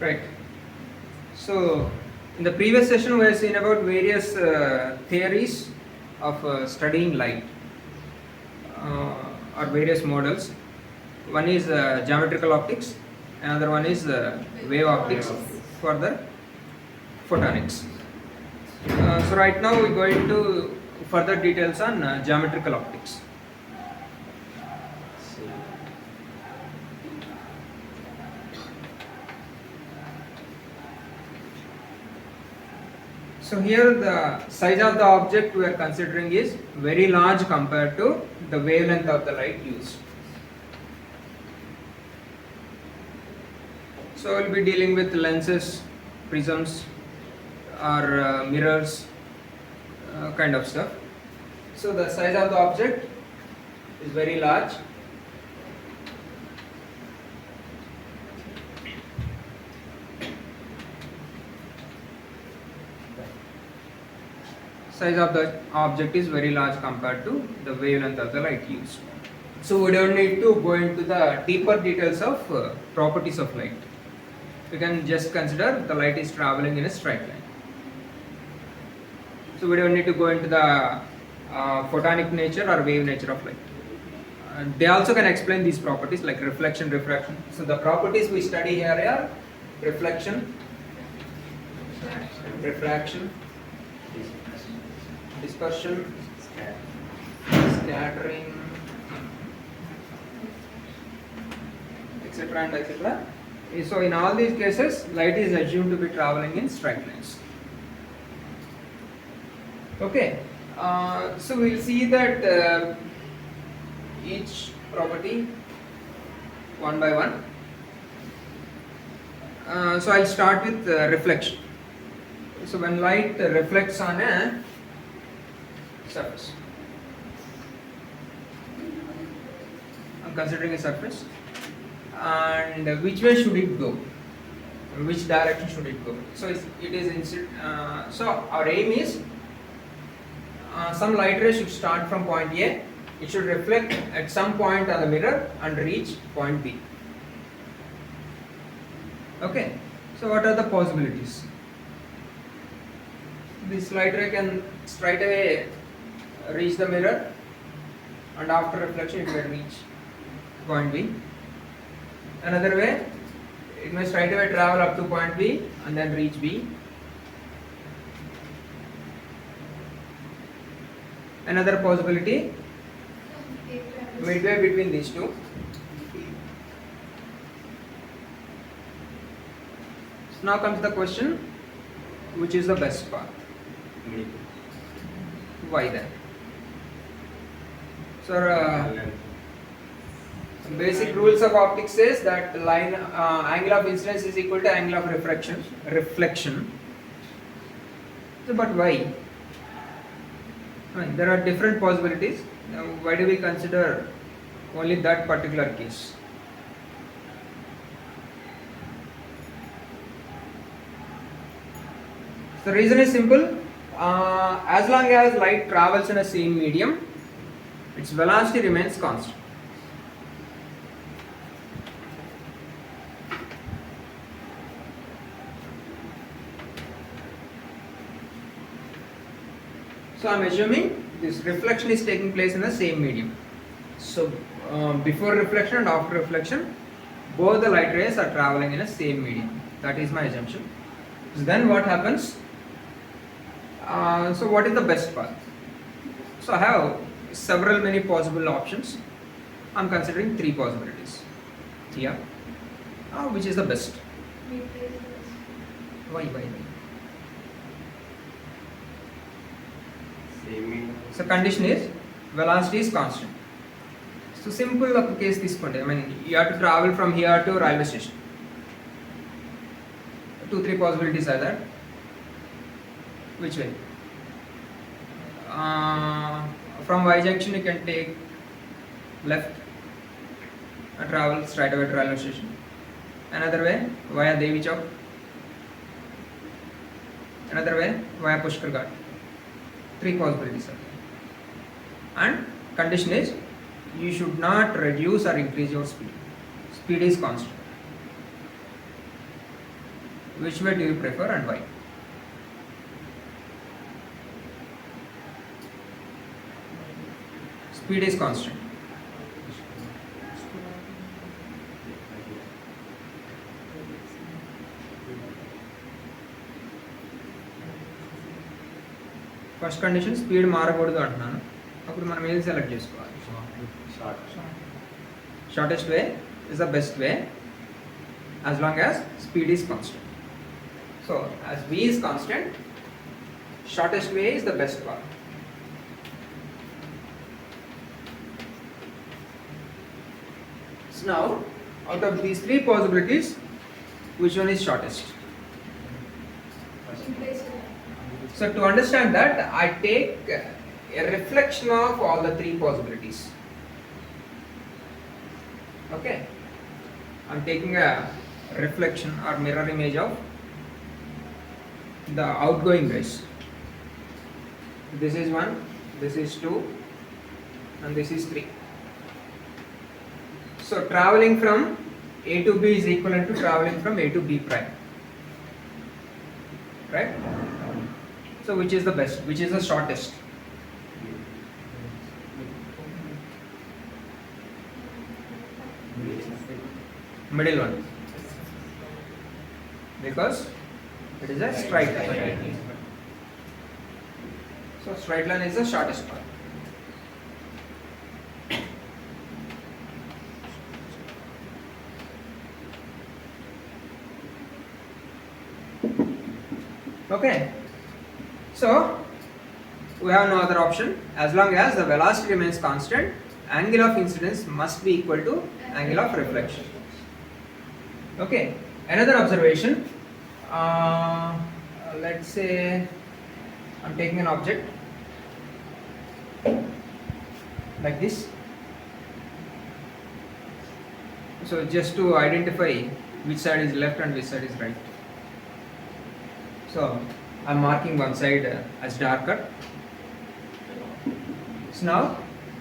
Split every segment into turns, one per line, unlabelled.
Right. So, in the previous session, we have seen about various theories of studying light or various models. One is geometrical optics, another one is wave optics, further photonics. So, right now we go into further details on geometrical optics. So here the size of the object we are considering is very large compared to the wavelength of the light used. So we'll be dealing with lenses, prisms or mirrors kind of stuff. So the size of the object is very large. Size of the object is very large compared to the wavelength of the light used. So we don't need to go into the deeper details of properties of light. We can just consider the light is traveling in a straight line. So we don't need to go into the photonic nature or wave nature of light. They also can explain these properties like reflection, refraction. So the properties we study here are reflection, refraction, dispersion, scattering, etc. and etc. So in all these cases, light is assumed to be traveling in straight lines. Okay, so we'll see that each property one by one. So I'll start with reflection. So when light reflects on a surface, I'm considering a surface, and which way should it go? Which direction should it go? So it is so our aim is some light ray should start from point A. It should reflect at some point on the mirror and reach point B. Okay. So what are the possibilities? This light ray can straight away reach the mirror, and after reflection it may reach point B. Another way, it may straight away travel up to point B and then reach B. Another possibility, midway between these two. So now comes the question, which is the best path? Why then? So basic rules of optics says that line angle of incidence is equal to angle of reflection. So, but why? There are different possibilities. Now, why do we consider only that particular case? The reason is simple. As long as light travels in a same medium, its velocity remains constant. So I am assuming this reflection is taking place in the same medium. So before reflection and after reflection, both the light rays are traveling in the same medium. That is my assumption. So then what happens? So what is the best path? So I have many possible options. I am considering 3 possibilities here. Which is the best? Why? So condition is velocity is constant. So simple case this one. I mean, you have to travel from here to railway station. 2-3 possibilities are there. Which way? From Y junction you can take left and travel straight away to railway station. Another way via Devi Chowk. Another way via Pushkar Ghat. 3 possibilities are there. And condition is you should not reduce or increase your speed. Speed is constant. Which way do you prefer and why? Speed is constant. First condition speed మారకూడదు అంటున్నాను. అప్పుడు మనం ఏది select చేసుకోవాలి? Shortest way is the best way as long as speed is constant. So as v is constant, shortest way is the best path. So now out of these three possibilities, which one is shortest? So to understand that, I take a reflection of all the three possibilities. Okay, I'm taking a reflection or mirror image of the outgoing rays. This is 1, this is 2, and this is 3. So traveling from A to B is equivalent to traveling from A to B prime, right? So which is the best? Which is the shortest? Middle one, because it is a straight line. So straight line is the shortest path. Okay, so we have no other option. As long as the velocity remains constant, angle of incidence must be equal to angle of reflection. Okay, another observation, let's say I'm taking an object like this. So just to identify which side is left and which side is right, so I'm marking one side as darker. So now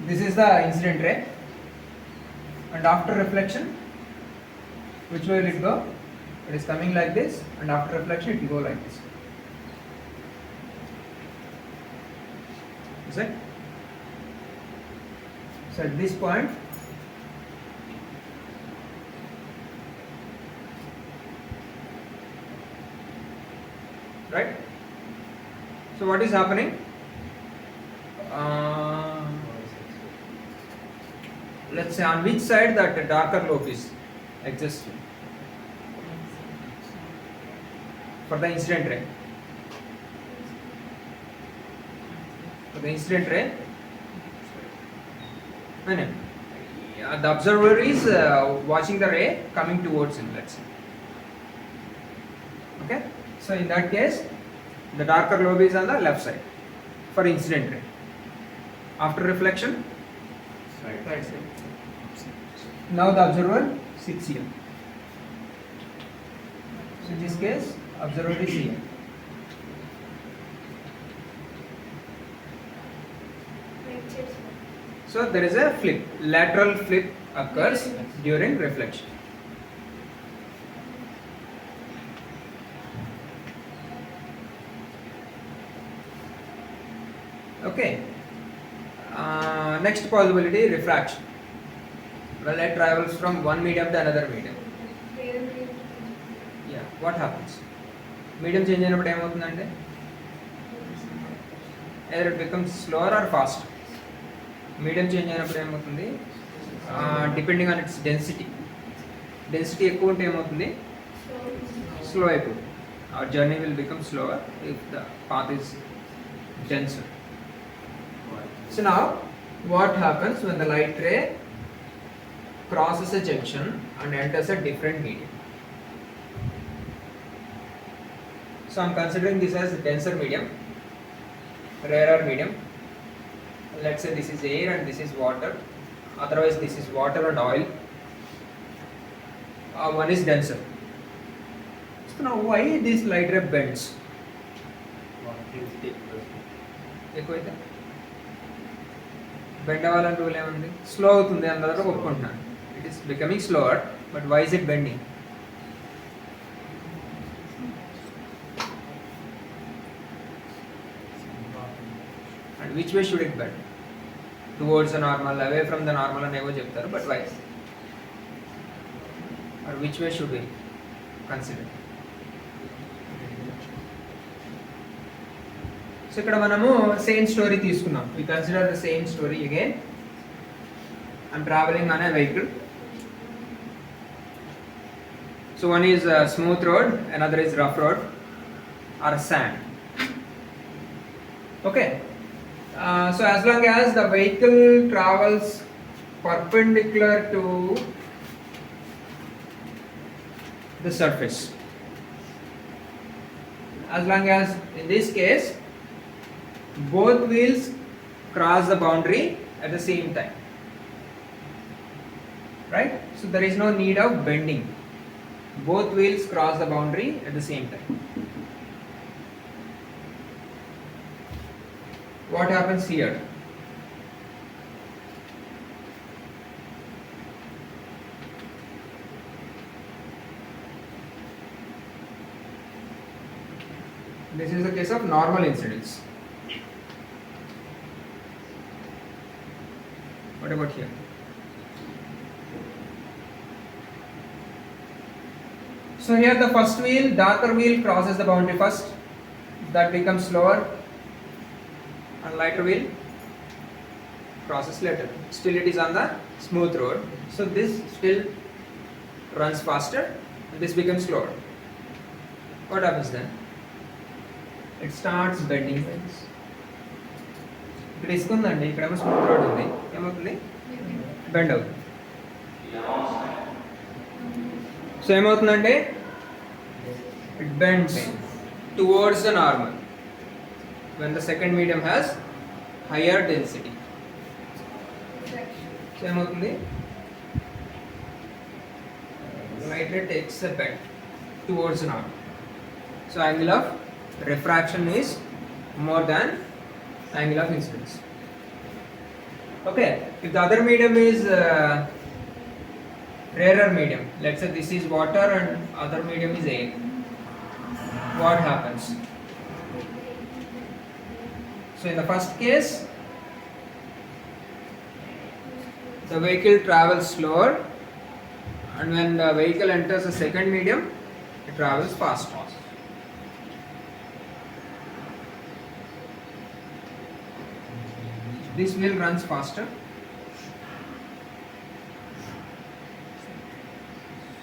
this is the incident ray, and after reflection, which way will it go? It is coming like this, and after reflection it will go like this. Is it? So at this point, right? So what is happening? Let's say on which side that darker lobe is existing for the incident ray. For the incident ray, the observer is watching the ray coming towards him, let's say. Okay, so in that case, the darker lobe is on the left side for incident ray. After reflection, right side. Now the observer sits here. So in this case, observer is here. So there is a flip, lateral flip occurs during reflection. Okay. Next possibility, refraction. Well, light travels from one medium to another medium. Yeah, what happens? Medium change అయినప్పుడు ఏమవుతుందంటే either it becomes slower or faster. Medium change అయినప్పుడు ఏమవుతుంది? Depending on its density. Density ఎక్కువ ఉంటే ఏమవుతుంది? Slow అయిపోతుంది. Our journey will become slower if the path is denser. So now, what happens when the light ray crosses a junction and enters a different medium? So I'm considering this as denser medium, rarer medium. Let's say this is air and this is water. Otherwise, this is water and oil. One is denser. So now, why this light ray bends? ఎక్కువైతే bend అవ్వాలని rule ఏముంది? Slow అవుతుంది అందరూ ఒప్పుకుంటున్నాను. It is becoming slower, but why is it bending? bend? Which way should it bend? Towards the normal, away from the normal and evo cheptaru, but why? Or which way should we consider? So ikkada manamu same story teeskunnam. We consider the same story again. I'm traveling on a vehicle. So one is a smooth road, another is rough road or sand. Okay. So as long as the vehicle travels perpendicular to the surface, as long as in this case both wheels cross the boundary at the same time, right? So there is no need of bending. Both wheels cross the boundary at the same time. What happens here? This is the case of normal incidence. What about here? So here the first wheel, darker wheel crosses the boundary first. That becomes slower. And lighter wheel crosses later. Still it is on the smooth road. So this still runs faster and this becomes slower. What happens then? It starts bending. ఇక్కడ ఇసుక ఉందండి, ఇక్కడేమో smooth road ఉంది, ఏమవుతుంది? Bend అవుతుంది. So ఏమవుతుందంటే it bends towards the normal when the second medium has higher density. So ఏమవుతుంది? Light ray takes a bend towards the normal. So angle of refraction is more than angle of incidence. Okay, if the other medium is rarer medium, let's say this is water and other medium is air, what happens? So in the first case the vehicle travels slower, and when the vehicle enters the second medium it travels faster. This wheel runs faster.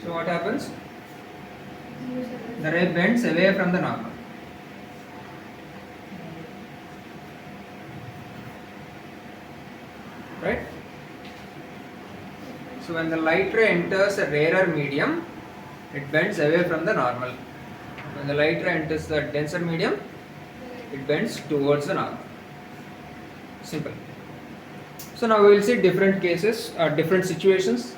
So what happens? The ray bends away from the normal. Right? So when the light ray enters a rarer medium, it bends away from the normal. When the light ray enters the denser medium, it bends towards the normal. Simple. So now we will see different cases or different situations,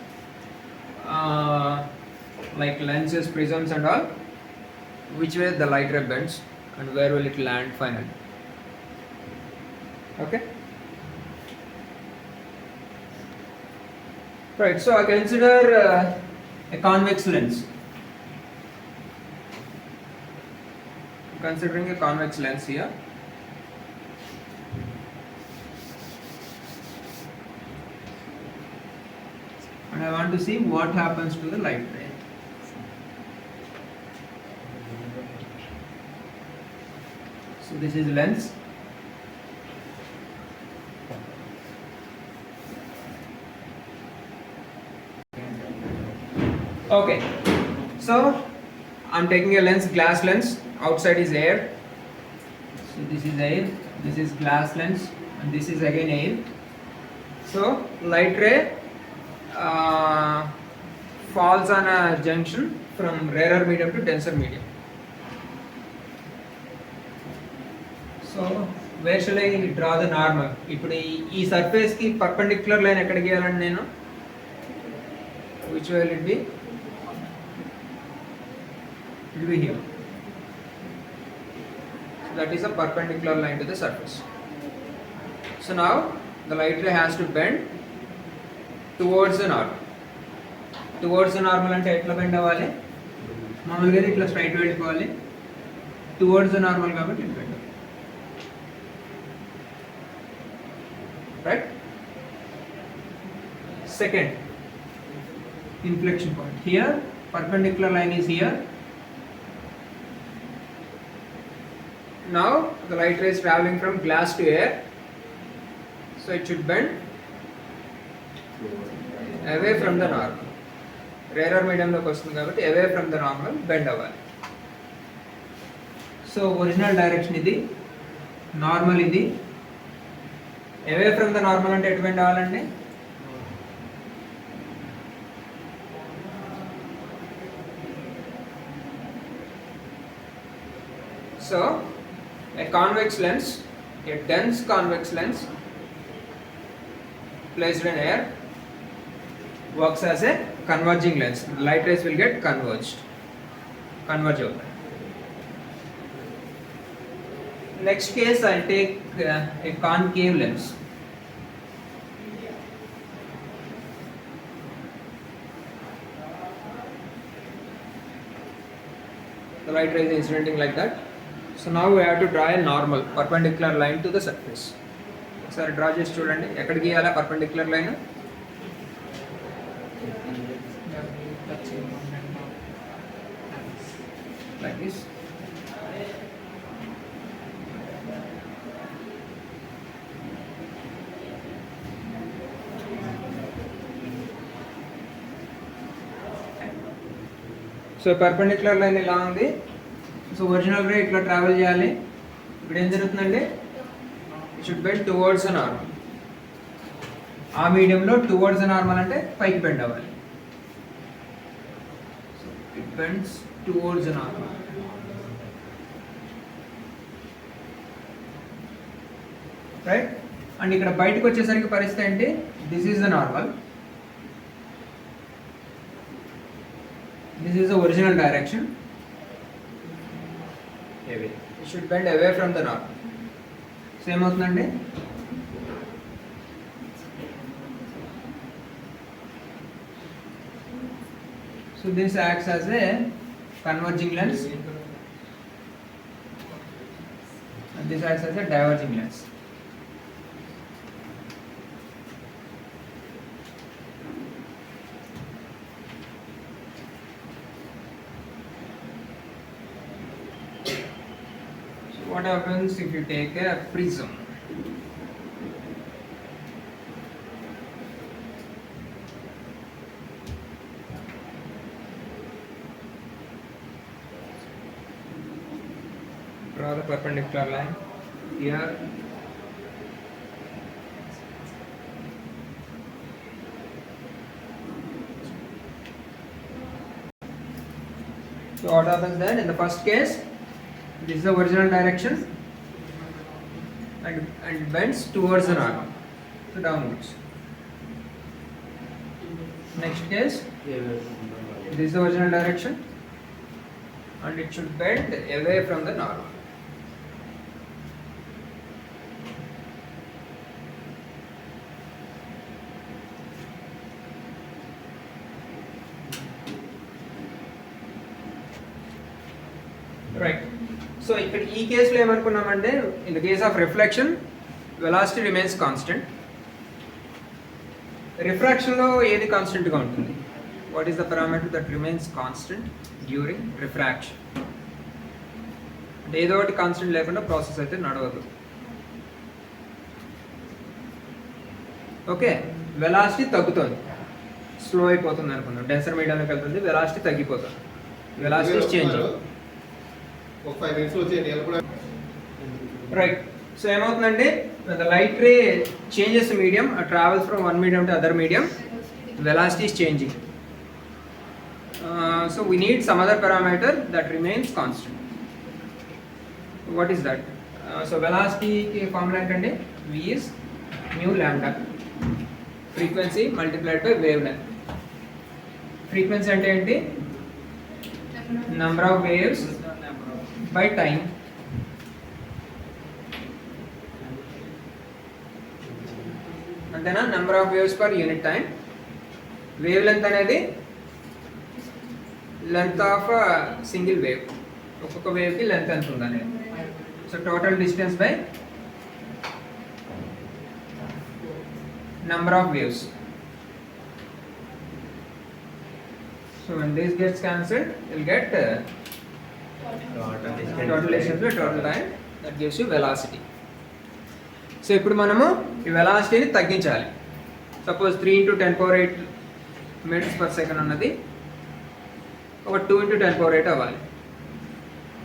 like lenses, prisms and all, which way the light ray bends and where will it land finally. Okay. Right, so I consider a convex lens. Considering a convex lens here. And I want to see what happens to the light ray. So this is lens. Okay, so I'm taking a lens, glass lens, outside is air. So this is air, this is glass lens, and this is again air. So light ray falls on a junction from rarer medium to denser medium. So where shall I draw the normal? ఇప్పుడు ఈ surface కి perpendicular line ఎక్కడ గీయాలండి నేను? Which way will it be? It will be here. So that is a perpendicular line to the surface. So now the light ray has to bend towards the normal. Towards the normal అంటే ఎట్లా bend అవ్వాలి? మామూలుగా ఇట్లా straight వెళ్ళిపోవాలి. Towards the normal కాబట్టి ఇట్లా bend. right? Second inflection point, here perpendicular line is here. Now the light ray is traveling from glass to air, so it should bend away from the normal. Rarer medium lo kostundi kabatti away from the normal bend avali. So original direction idi, normal idi. Away from the normal ante etu bend avalandi? So a convex lens, a dense convex lens placed in air works as a converging lens. Light rays will get converge over. Next case, I'll take a concave lens. The light ray is incidenting like that. So now we have to draw a normal perpendicular line to the surface. ఒకసారి draw చేసి చూడండి, ఎక్కడికి గీయాలా perpendicular line? Like this. So perpendicular line ఇలా ఉంది. So original రే ఇట్లా travel చేయాలి. ఇప్పుడు ఏం జరుగుతుందంటే it should bend towards the normal. ఆ మీడియంలో టువర్డ్స్ ద నార్మల్ అంటే పైకి బెండ్ అవ్వాలి. So it bends towards the normal. Right. And ఇక్కడ బయటకు వచ్చేసరికి పరిస్థితి ఏంటి? This is the normal. This is the original direction. Away. It should bend away from the normal. Same అవుతుందండి. So this acts as a converging lens, and this acts as a diverging lens. What happens if you take a prism? Draw the perpendicular line here. So what happens then? In the first case, this is the original direction and bends towards the normal, so downwards. Next case, this is the original direction and it should bend away from the normal. Right. So ఇక్కడ ఈ కేసులో ఏమనుకున్నామంటే, in the case of reflection velocity remains constant. రిఫ్రాక్షన్లో ఏది కాన్స్టెంట్గా ఉంటుంది? What is the parameter that remains constant during refraction? అంటే ఏదో ఒకటి కాన్స్టెంట్ లేకుండా ప్రాసెస్ అయితే నడవదు. ఓకే, వెలాసిటీ తగ్గుతుంది, స్లో అయిపోతుంది అనుకుందాం. డెన్సర్ మీడియంలోకి వెళ్తుంది, వెలాసిటీ తగ్గిపోతుంది, వెలాసిటీ చేంజ్ అవుతుంది. రైట్. సో ఏమవుతుందంటే, the light ray changes the medium, travels from one medium to other medium, velocity is changing. So we need some other parameter that remains constant. What is that? So velocity ki formula entante, v is mu lambda, frequency multiplied by wavelength. Frequency ante enti, number of waves by time. అంతేనా? Number of waves per unit time. Wave length అనేది length of single wave, ఒక్కొక్క వేవ్కి length ఎంత ఉందనేది. So total distance by number of waves. So when this gets cancelled, you'll get total distance by total time. That gives you velocity. So ఇప్పుడు మనము ఈ వెలాసిటీని తగ్గించాలి. Suppose 3 into 10 power 8 meters per second అన్నది ఒక 2 into 10 power 8 అవ్వాలి.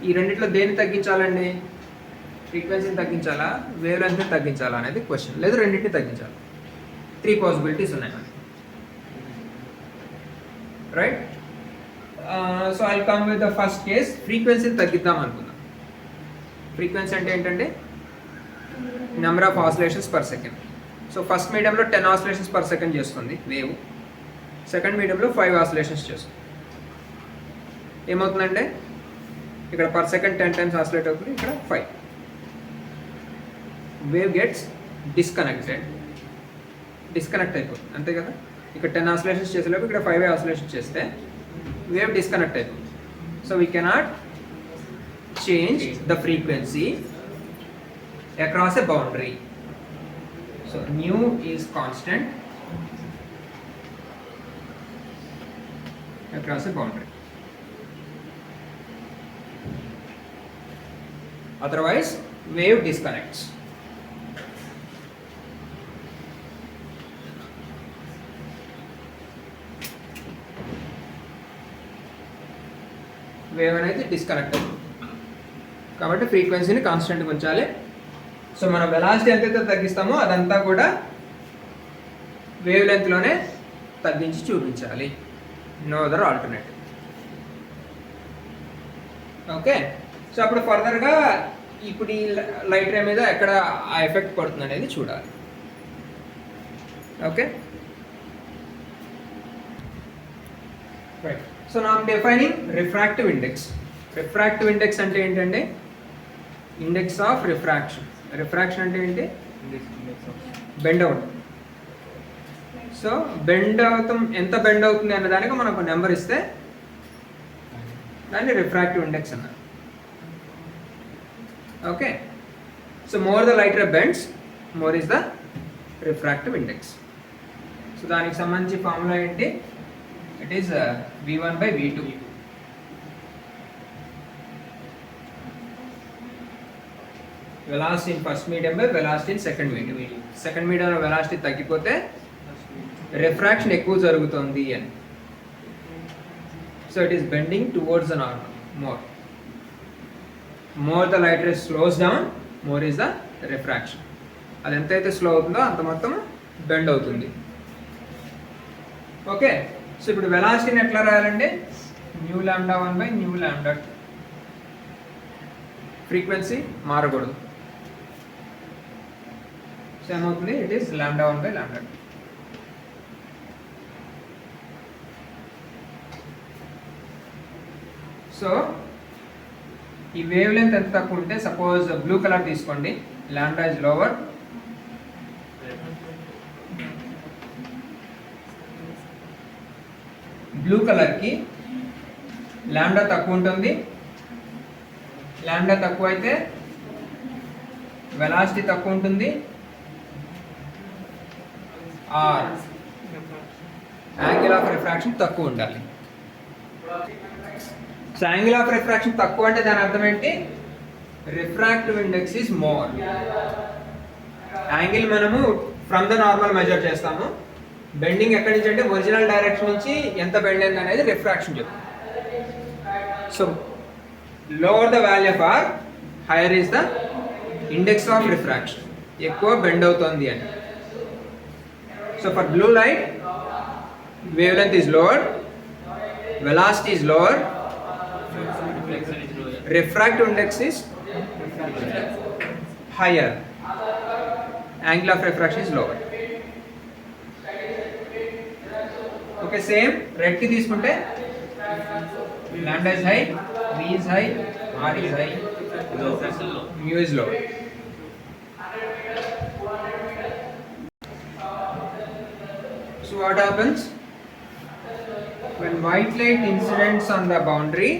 ఈ రెండిట్లో దేన్ని తగ్గించాలండి? ఫ్రీక్వెన్సీని తగ్గించాలా, వేవ్ లెంత్ని తగ్గించాలా అనేది క్వశ్చన్. లేదు రెండింటిని తగ్గించాలి. 3 పాసిబిలిటీస్ ఉన్నాయి మనకి. Right. So I come with the first case. ఫ్రీక్వెన్సీని తగ్గిద్దాం అనుకుందాం. ఫ్రీక్వెన్సీ అంటే ఏంటంటే number of oscillations per second. So first మీడియంలో 10 ఆసిలేషన్స్ పర్ సెకండ్ చేస్తుంది వేవ్. సెకండ్ మీడియంలో 5 ఆసిలేషన్స్ చేస్తుంది. ఏమవుతుందంటే ఇక్కడ పర్ సెకండ్ 10 times ఆసిలేట్ అవుతుంది, ఇక్కడ 5. వేవ్ గెట్స్ డిస్కనెక్ట్ అయిపోతుంది, అంతే కదా. ఇక్కడ 10 ఆసిలేషన్స్ చేసేలోపు ఇక్కడ 5 ఆసిలేషన్స్ చేస్తే వేవ్ డిస్కనెక్ట్ అయిపోతుంది. So we cannot change the frequency across a boundary. So nu is constant across a boundary. Otherwise, wave disconnects. Wave అనేది డిస్కనెక్ట్ అవుతుంది. కాబట్టి ఫ్రీక్వెన్సీని కాన్స్టెంట్గా ఉంచాలి. సో మనం వెలాసిటీ ఎంతైతే తగ్గిస్తామో అదంతా కూడా వేవ్ లెంత్లోనే తగ్గించి చూపించాలి. No other alternative. Okay. So అప్పుడు ఫర్దర్గా ఇప్పుడు ఈ లైట్ రే మీద ఎక్కడ ఆ ఎఫెక్ట్ పడుతుంది అనేది చూడాలి. ఓకే. రైట్. సో నా defining refractive index. Refractive index అంటే ఏంటంటే ఇండెక్స్ ఆఫ్ రిఫ్రాక్షన్. రిఫ్రాక్షన్ అంటే ఏంటి? బెండ్ అవుతుంది. సో బెండ్ అవుతాం, ఎంత బెండ్ అవుతుంది అనే దానికి మనకు నెంబర్ ఇస్తే దాన్ని రిఫ్రాక్టివ్ ఇండెక్స్ అన్నారు. Okay. So more the light ray bends, more is the refractive index. So దానికి సంబంధించి ఫార్ములా ఏంటి? It is V1/V2. Velocity in first medium by velocity in second medium. Second మీడియంలో వెలాసిటీ తగ్గిపోతే refraction ఎక్కువ జరుగుతుంది అని. So it is bending towards the normal. More the light ray slows down, more is the refraction. అది ఎంతైతే slow అవుతుందో అంత మొత్తం బెండ్ అవుతుంది. ఓకే. సో ఇప్పుడు వెలాసిటీని ఎట్లా రాయాలంటే μ1/μ2. ఫ్రీక్వెన్సీ మారకూడదు. సో ఏమవుతుంది? It is λ1/λ2. సో ఈ వేవ్ లెంత్ ఎంత తక్కువ ఉంటే, సపోజ్ బ్లూ కలర్ తీసుకోండి, లాండా ఇస్ లోవర్, బ్లూ కలర్కి లాండా తక్కువ ఉంటుంది. లాండా తక్కువ అయితే వెలాసిటీ తక్కువ ఉంటుంది, ఆర్ యాంగిల్ ఆఫ్ రిఫ్రాక్షన్ తక్కువ ఉండాలి. సో యాంగిల్ ఆఫ్ రిఫ్రాక్షన్ తక్కువ అంటే దాని అర్థం ఏంటి? Refractive index is more. Angle మనము ఫ్రమ్ ద నార్మల్ మెజర్ చేస్తాము. బెండింగ్ ఎక్కడి నుంచి అంటే ఒరిజినల్ డైరెక్షన్ నుంచి ఎంత బెండ్ అయింది అనేది రిఫ్రాక్షన్ చెప్తుంది. So lower the value of R, higher is the index of refraction. ఎక్కువ బెండ్ అవుతుంది అని. So for blue light wavelength is lower, velocity is lower, refractive index is higher, angle of refraction is lower. Okay, same red ki తీసుకుంటే lambda is high, v is high, r is high, mu is low. So what happens when white light incidents on the boundary?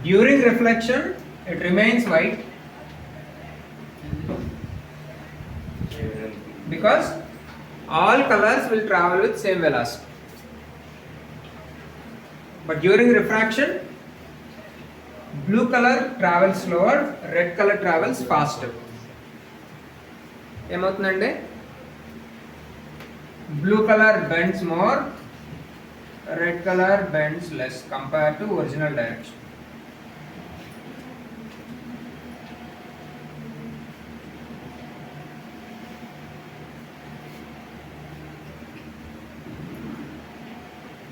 During reflection it remains white, because all colors will travel with same velocity. But during refraction, blue color travels slower, red color travels faster. ఏమవుతుందండి? Blue color bends more, red color bends less compared to original direction.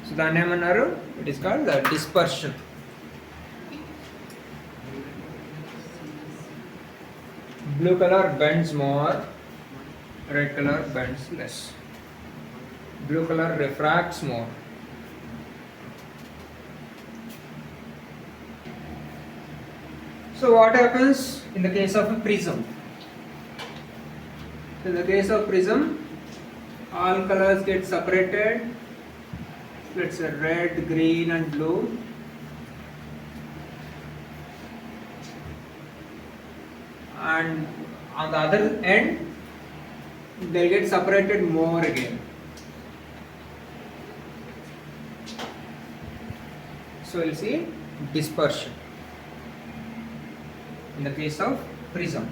So దాన్ని ఏమన్నారు? It is called the dispersion. Blue color bends more, red color bends less. Blue color refracts more. So what happens in the case of a prism? In the case of prism, all colors get separated. Let's say red, green and blue. And on the other end, they'll get separated more again. So we'll see dispersion in the case of prism,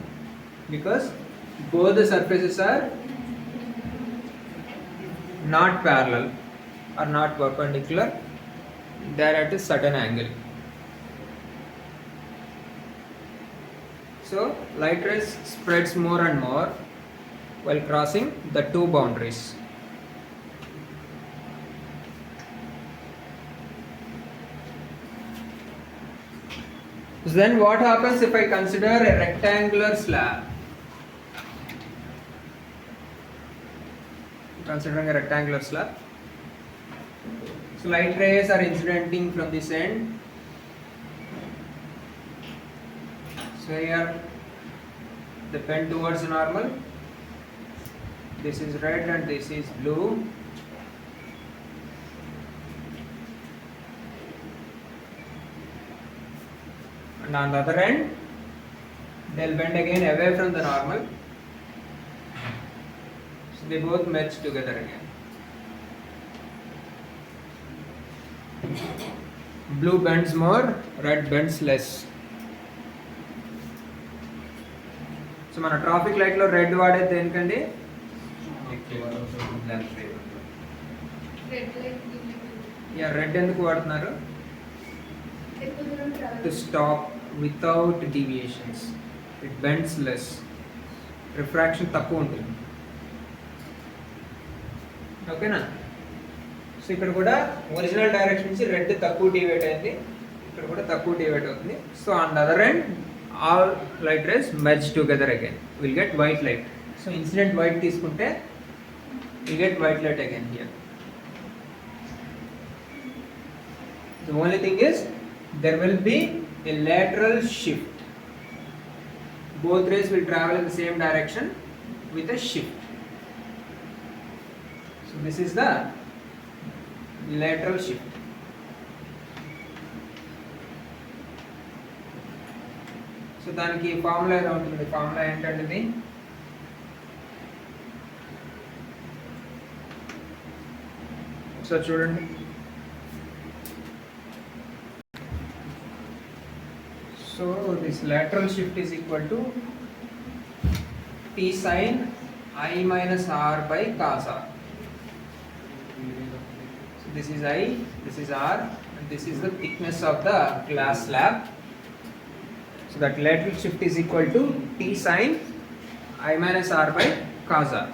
because both the surfaces are not parallel or not perpendicular, they are at a certain angle. So light rays spreads more and more while crossing the two boundaries. So then what happens if I consider a rectangular slab? Considering a rectangular slab, so light rays are incidenting from this end. So here they bend towards normal. This is red and this is blue. And on the other end, they'll bend again away from the normal. So they both merge together again. Blue bends more, red bends less. So మన traffic light లో red వాడేది దేనికండి? Red ఎందుకు వాడుతున్నారు? To stop without deviations. It bends less. Refraction తక్కువ ఉంటుంది. ఓకేనా? So ఇక్కడ కూడా ఒరిజినల్ డైరెక్షన్ నుంచి రెడ్ తక్కువ డివేట్ అయింది, ఇక్కడ కూడా తక్కువ డివేట్ అవుతుంది. So on the other end all light rays merge together again. We'll get white light. So incident white తీసుకుంటే we'll get white light again here. The only thing is there will be a lateral shift. Both rays will travel in the same direction with a shift. So this is the lateral shift. So దానికి formula ఎలా ఉంటుంది? Formula ఏంటంటే so చూడండి, so this lateral shift is equal to T sin I minus R by cos R. So this is I, this is R, and this is the thickness of the glass slab. So that lateral shift is equal to T sin I minus R by cos R.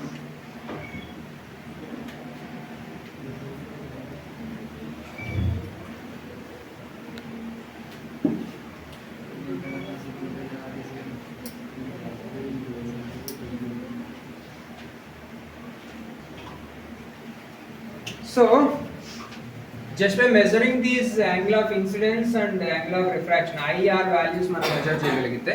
So just by measuring these angle of incidence and angle of refraction, IR values మనం measure చేయగలిగితే,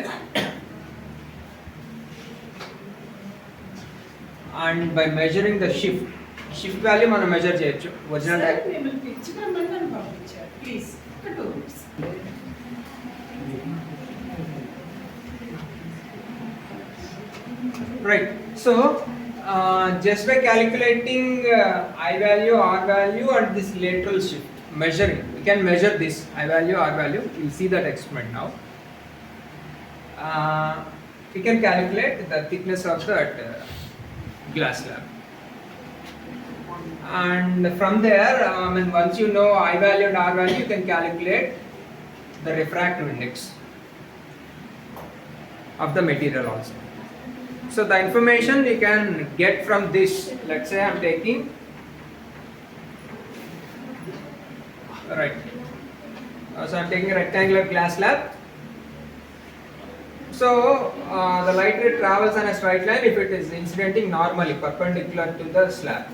and by measuring the shift value మనం measure చేయొచ్చు. Original right. So Just by calculating I value, R value, and this lateral shift, measuring, we can measure this I value, R value. We'll see that experiment now. We can calculate the thickness of that glass slab, and from there, once you know I value and R value, you can calculate the refractive index of the material also. So the information you can get from this, let's say I'm taking, right, so I'm taking a rectangular glass slab. So the light ray travels on a straight line if it is incidenting normally perpendicular to the slab.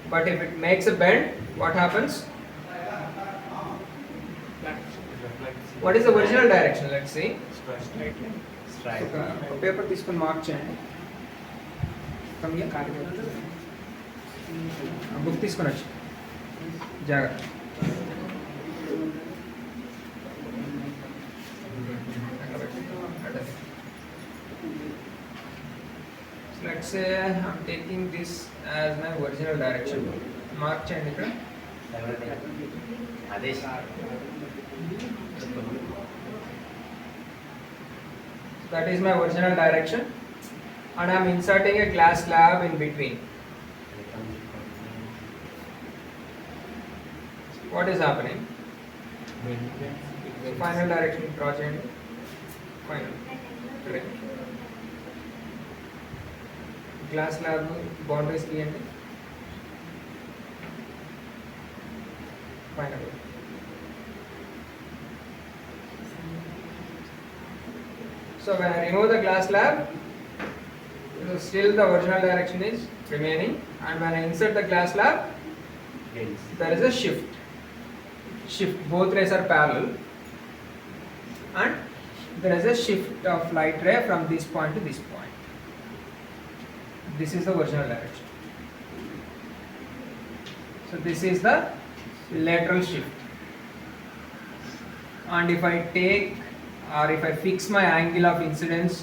But if it makes a bend, what happens? What is the original direction? Let's see. Paper తీసుకొని mark చేయండి. Book తీసుకొని వచ్చి జాగ్రత్త. Let's say I'm taking this as my original direction. Mark చేయండి ఇక్కడ. That is my original direction, and I am inserting a glass slab in between. What is happening? Final direction draw చేయండి. Final. Correct. Glass slab boundaries తీయండి. Final. So when I remove the glass slab, still the original direction is remaining, and when I insert the glass slab, there is a shift. Both rays are parallel, and there is a shift of light ray from this point to this point. This is the original direction. So this is the lateral shift, and if I take or if I fix my angle of incidence,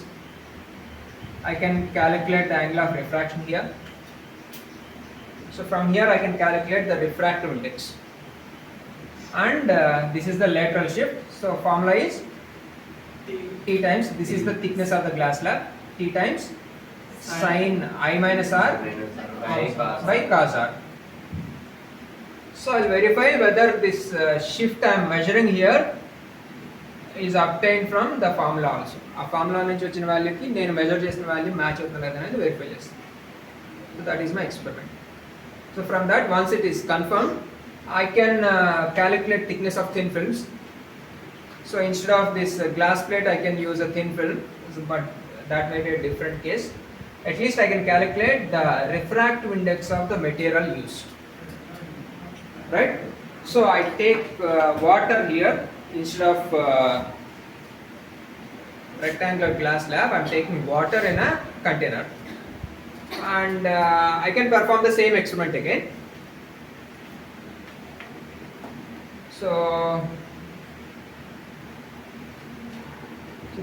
I can calculate the angle of refraction here. So from here I can calculate the refractive index, and this is the lateral shift. So formula is T times, this is the thickness of the glass slab, T times sin I minus R by cos R. So I'll verify whether this shift I am measuring here is obtained from the formula also. ఆ formula నుంచి వచ్చిన వాల్యూకి నేను measure చేసిన value match అవుతుందా లేదా అనేది verify చేస్తాను. So that is my experiment. So from that once it is confirm, I can calculate thickness of thin films. So instead of this glass plate, I can use a thin film, but that may be a different case. At least I can calculate the refractive index of the material used. Right? So I take water here. Instead of rectangular glass slab, I am taking water in a container, and I can perform the same experiment again. So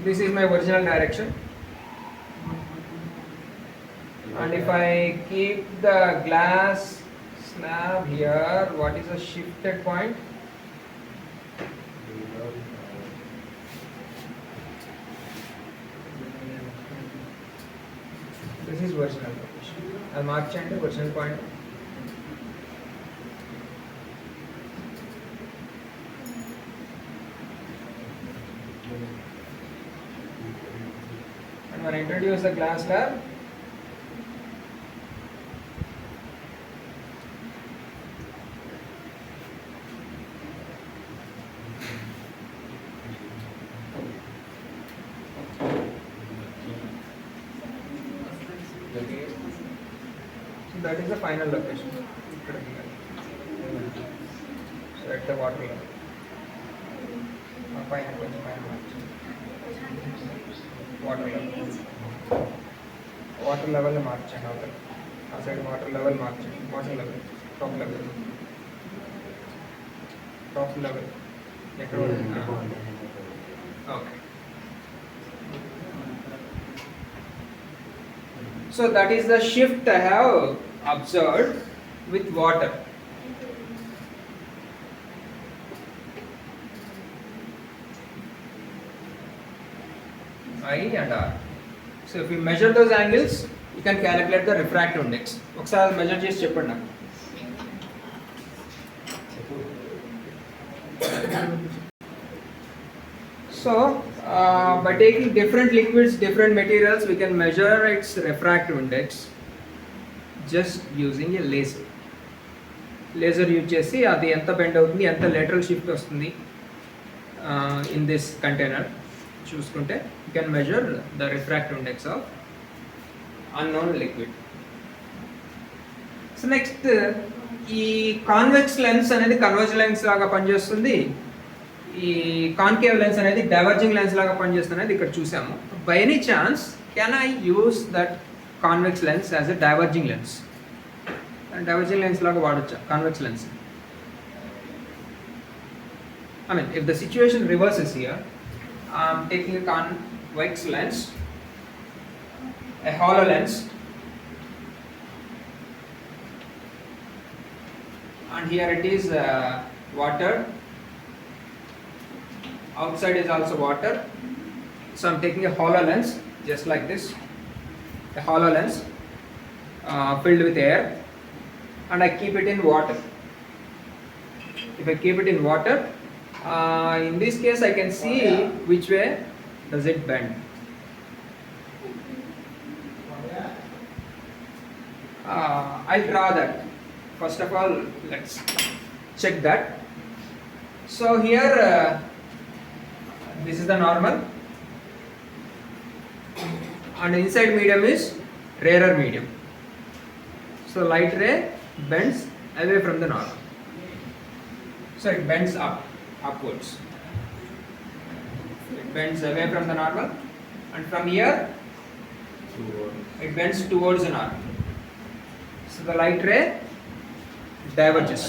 this is my original direction, and if I keep the glass slab here, what is the shifted point? This is original location. I'll mark the original point. And when I introduce the glass slab, that is the final location. So at the water level. Water level. Water level మార్చండి అవతల. ఆ side water level మార్చండి. Water level, top level. Top level ఎక్కడ okay. So that is the shift I have observed with water. I and R. So if you measure those angles, you can calculate the refractive index. ఒకసారి measure చేసి చెప్పండి నాకు. So by taking different liquids, different materials, we can measure its refractive index just using a laser. Laser use చేసి అది ఎంత bend అవుతుంది, ఎంత lateral shift వస్తుంది in this container చూసుకుంటే you can measure the refractive index of unknown liquid. So next ఈ convex lens అనేది converge lens లాగా పనిచేస్తుంది, ఈ కాన్కేవ్ లెన్స్ అనేది డైవర్జింగ్ లెన్స్ లాగా పనిచేస్తుంది అనేది ఇక్కడ చూసాము. By any chance can I use that convex lens as a diverging lens? Diverging lens లాగా వాడొచ్చా convex lens? I mean, if the situation reverses here, I'm taking a convex lens, a hollow lens, and here it is water, outside is also water, so I'm taking a hollow lens just like this, a hollow lens filled with air, and I keep it in water. If I keep it in water, in this case I can see which way does it bend. I'll draw that. First of all, let's check that. So here this is the normal, and inside medium is rarer medium. So light ray bends away from the normal, so it bends upwards. It bends away from the normal, and from here it bends towards the normal. So the light ray diverges.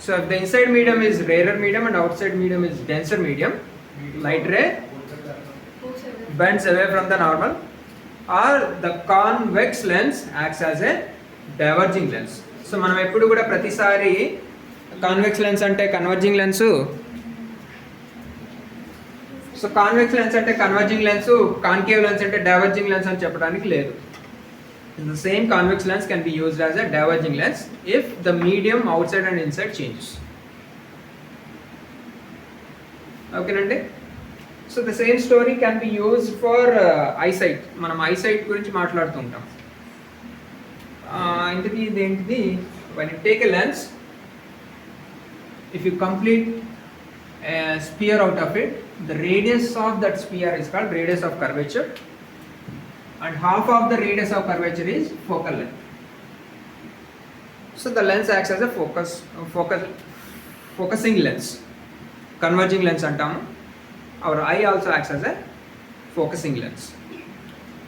So if the inside medium is rarer medium and outside medium is denser medium, light ray bends away from the normal, or the convex lens acts as a diverging lens. So మనం ఎప్పుడు కూడా ప్రతిసారి convex lens అంటే converging lens, so convex lens అంటే converging lens, concave lens అంటే diverging lens అని చెప్పడానికి లేదు. The same convex lens can be used as a diverging lens if the medium outside and inside changes. Okay nandi? So the same story can be used for eyesight. మనం eyesight గురించి మాట్లాడుతుంటాం. ఇంతకీ ఇదేంటిది, when you take a lens, if you complete a sphere out of it, the radius of that sphere is called radius of curvature, and half of the radius of curvature is focal length. So the lens acts as a focusing lens, converging lens antamu. Our eye also acts as a focusing lens.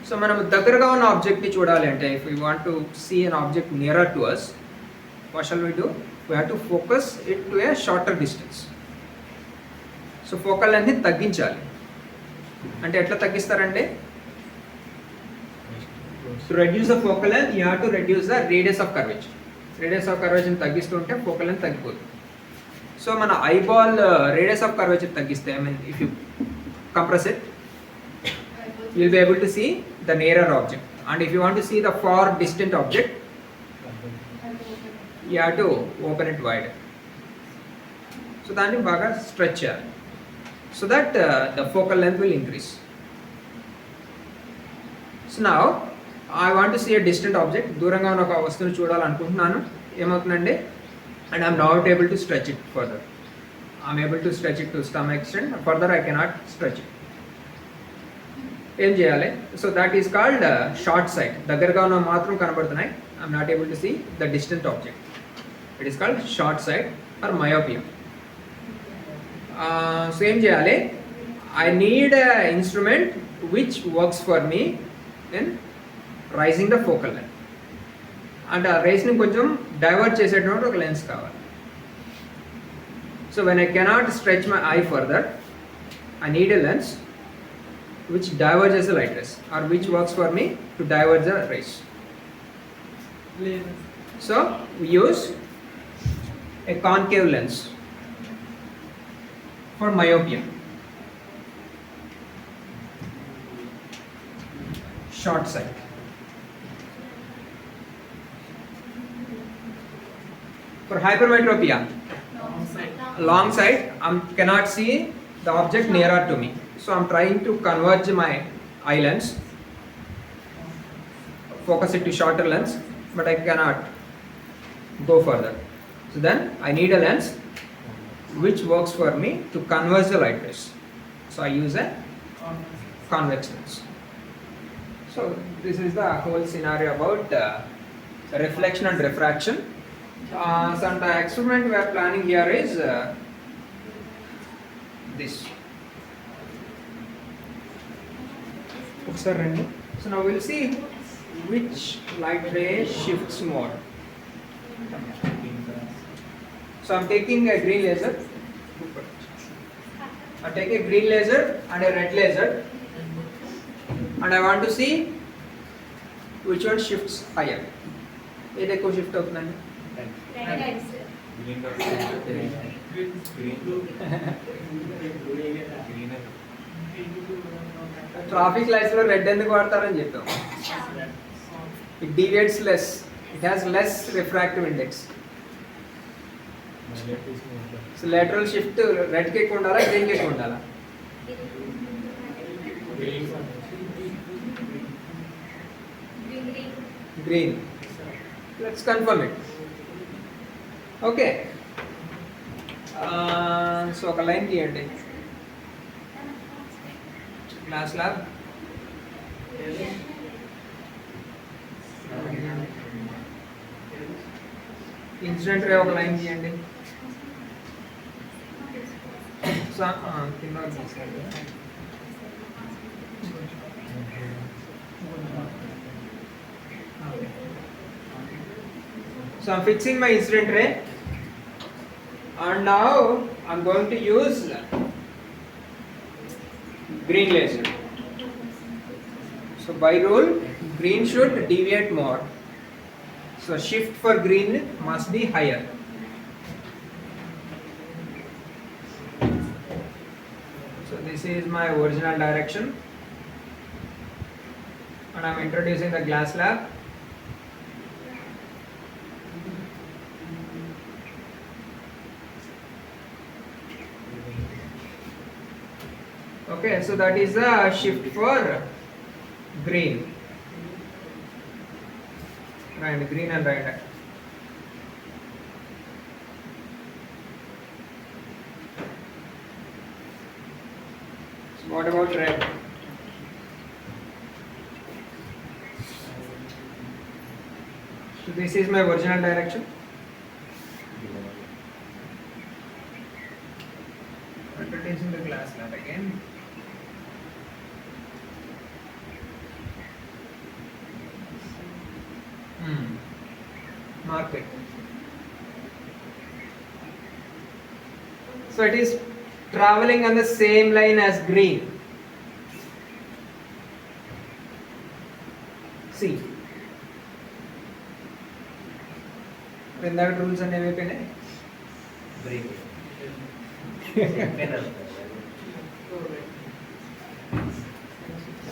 So మనం దగ్గరగా ఉన్న object ని చూడాలి అంటే, if we want to see an object nearer to us, what shall we do? We have to focus it to a shorter distance. So focal length ని తగ్గించాలి. అంటే ఎట్లా తగ్గిస్తారంటే, to reduce the focal length you have to reduce the radius of curvature. Radius of curvature ని తగ్గిస్తుంటే focal length తగ్గిపోతుంది. So మన eyeball radius of curvature తగ్గిస్తే, I mean if you compress it, you will be able to see the nearer object, and if you want to see the far distant object, you have to open it wide. So దాన్ని బాగా stretch చేయాలి, so that the focal length will increase. So now I want to see a distant object, దూరంగా ఉన్న ఒక వస్తువుని చూడాలనుకుంటున్నాను. ఏమవుతుందండి, and I am not able to stretch it further. I am able to stretch it to some extent, further I cannot stretch it. ఏం చేయాలి? So that is called short site. దగ్గరగా ఉన్న మాత్రం కనబడుతున్నాయి, I am not able to see the distant object. It is called short sight or myopia. So ఏం చేయాలి? I need an instrument which works for me in raising the focal length. అంటే ఆ రేస్ని కొంచెం divert చేసేటువంటి ఒక lens కావాలి. So when I cannot stretch my I further, I need a lens which diverges the light rays, or which works for me to diverge the rays. So we use a concave lens for myopia, short sight. For hypermetropia, long sight, I cannot see the object nearer to me. So I am trying to converge my eye lens, focus it to shorter lens, but I cannot go further. So then I need a lens which works for me to converge the light rays. So I use a convex lens. So this is the whole scenario about reflection and refraction. So the experiment we are planning here is this. So now we'll see which light ray shifts more. So I'm taking a green laser. I take a green laser and a red laser, and I want to see which one shifts higher. It ఎక్కువ shift అవుతుందండి. Traffic lights లో red ఎందుకు వాడతారని చెప్పాం. It deviates less, it has less refractive index. So lateral shift red కి ఎక్కువ ఉండాలా, green కి ఎక్కువ ఉండాలా? Green. Let's confirm it. Okay, so ఒక లైన్ తీయండి. గ్లాస్ ల్యాబ్ ఇన్సిడెంట్ రే ఒక లైన్ తీయండి. So I'm fixing my incident ray, and now I'm going to use green laser. So by rule, green should deviate more. So shift for green must be higher. So this is my original direction, and I'm introducing the glass slab. Okay, so that is the shift for green. Right, green and red. So what about red? So this is my original direction. Introducing the glass slab again. Mark it. So it is traveling on the same line as green. See. When that rules and everything.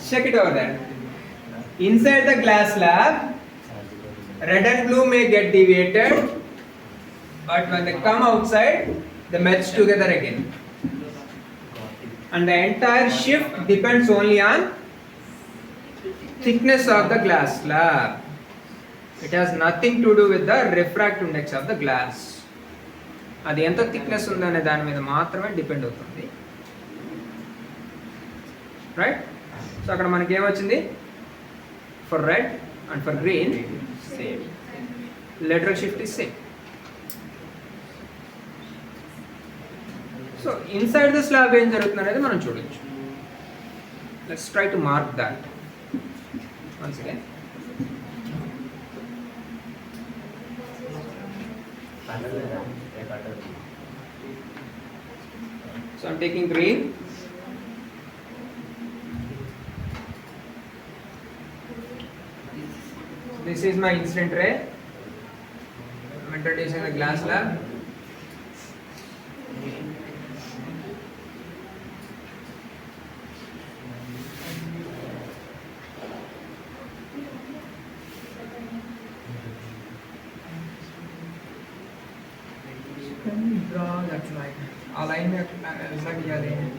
Check it over there. Inside the glass slab, red and blue may get deviated, but when they come outside, they merge together again. And the entire shift depends only on thickness of the glass slab. It has nothing to do with the refractive index of the glass. అది ఎంత thickness ఉందనే దాని మీద మాత్రమే depend అవుతుంది. Right? So అక్కడ మనకి ఏమొచ్చింది? For red and for green same. Lateral shift is same. So inside the slab ఏం జరుగుతుంది అనేది మనం చూడొచ్చు. Let's try to mark that once again. So I'm taking green. this is my incident ray. I'm introducing the glass slab. Can we draw that line? Align exactly align.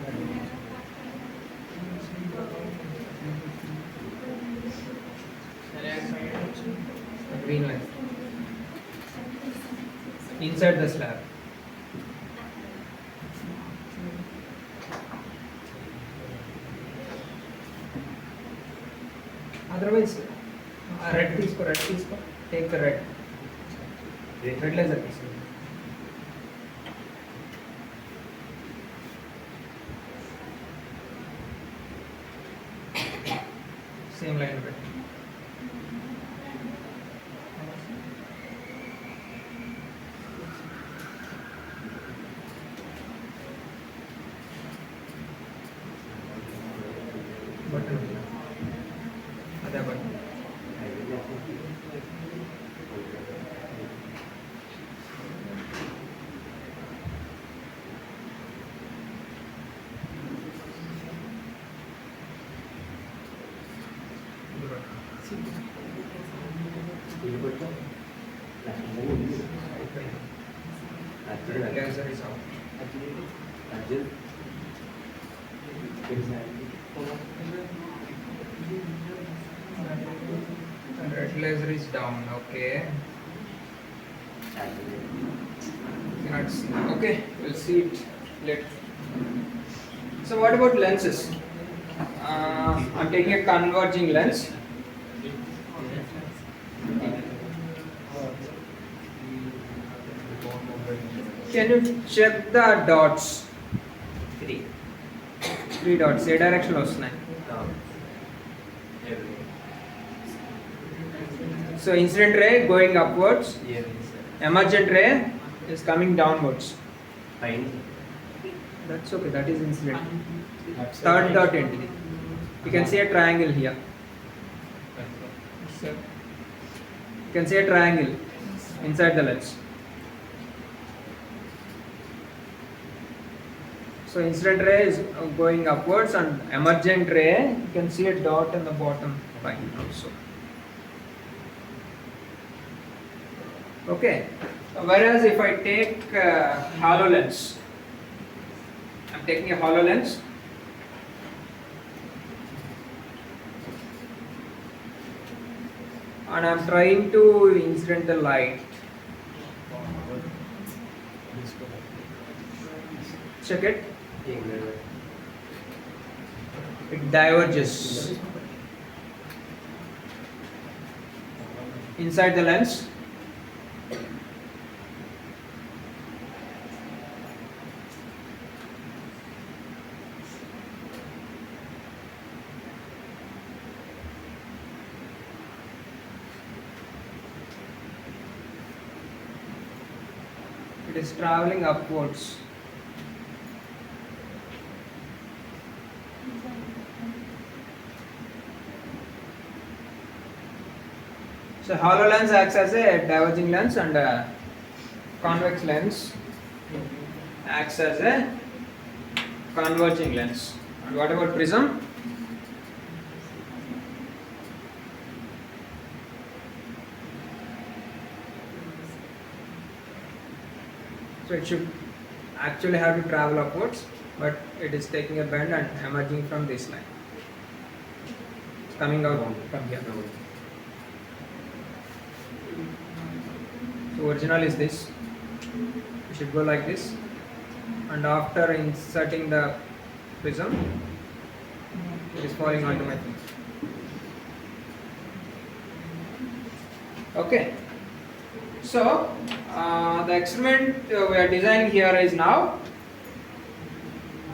Green line inside the slab. Otherwise, red తీసుకో. Take the red. Red laser తీసుకో. Same line of it. Button. Other button. Laser is out. And red laser is down. Okay. Cannot see. Okay, we'll see it later. So what about lenses? I'm taking a converging lens. Can you check the dots? Three dots. A direction వస్తున్నాయి. So incident ray going upwards. Emergent ray is coming downwards. That's okay. That is incident. Third dot entity. You can see a triangle here. You can see a triangle inside the lens. So incident ray is going upwards, and emergent ray, you can see a dot in the bottom line also. Okay. Whereas if I take HoloLens, I'm taking a HoloLens. And I'm trying to incident the light. Check it. It diverges inside the lens. It is traveling upwards. So HoloLens acts as a diverging lens, and convex lens acts as a converging lens. And what about prism? So it should actually have to travel upwards, but it is taking a bend and emerging from this line. It's coming out from here. So original is this. You should go like this, and after inserting the prism, it is falling onto my finger. Okay. So the experiment we are designing here is now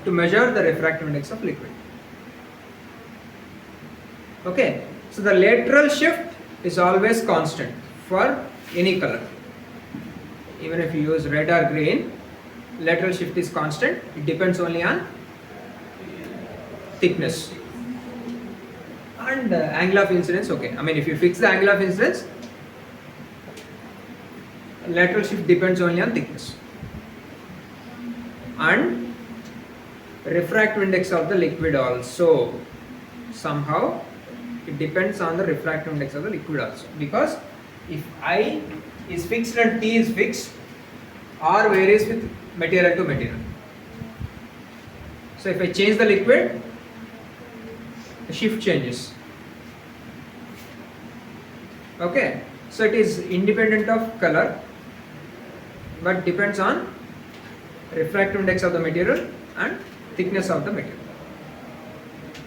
to measure the refractive index of liquid. Okay. So the lateral shift is always constant for any color. Even if you use red or green, lateral shift is constant. It depends only on thickness and angle of incidence. Okay, I mean if you fix the angle of incidence, lateral shift depends only on thickness. And refractive index of the liquid also, somehow it depends on the refractive index of the liquid also, because if I is fixed and T is fixed, R varies with material to material. So if I change the liquid, the shift changes. Okay, so it is independent of color, but depends on refractive index of the material and thickness of the material.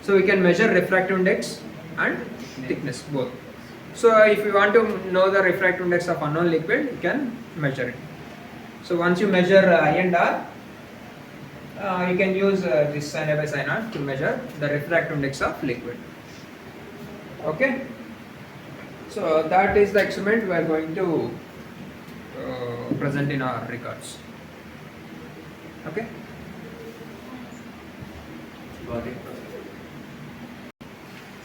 So we can measure refractive index and thickness both. So if you want to know the refractive index of unknown liquid, you can measure it. So once you measure I and R, you can use this sin A by sin R to measure the refractive index of liquid. Okay. So that is the experiment we are going to present in our records. Okay.
Got it.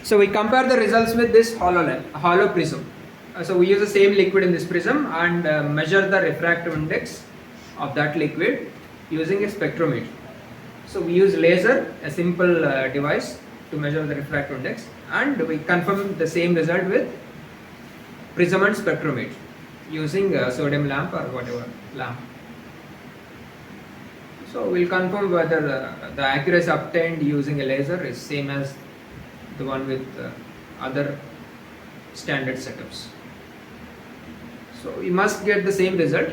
So we compare the results with this hollow prism. So we use the same liquid in this prism and measure the refractive index of that liquid using a spectrometer. So we use laser, a simple device, to measure the refractive index, and we confirm the same result with prism and spectrometer using a sodium lamp or whatever lamp. So we'll confirm whether the accuracy obtained using a laser is same as the one with other standard setups. So we must get the same result.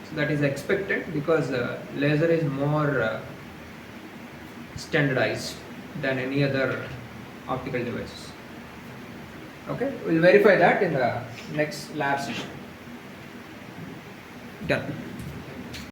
So that is expected because laser is more standardized than any other optical devices. Okay, we'll verify that in the next lab session. Done.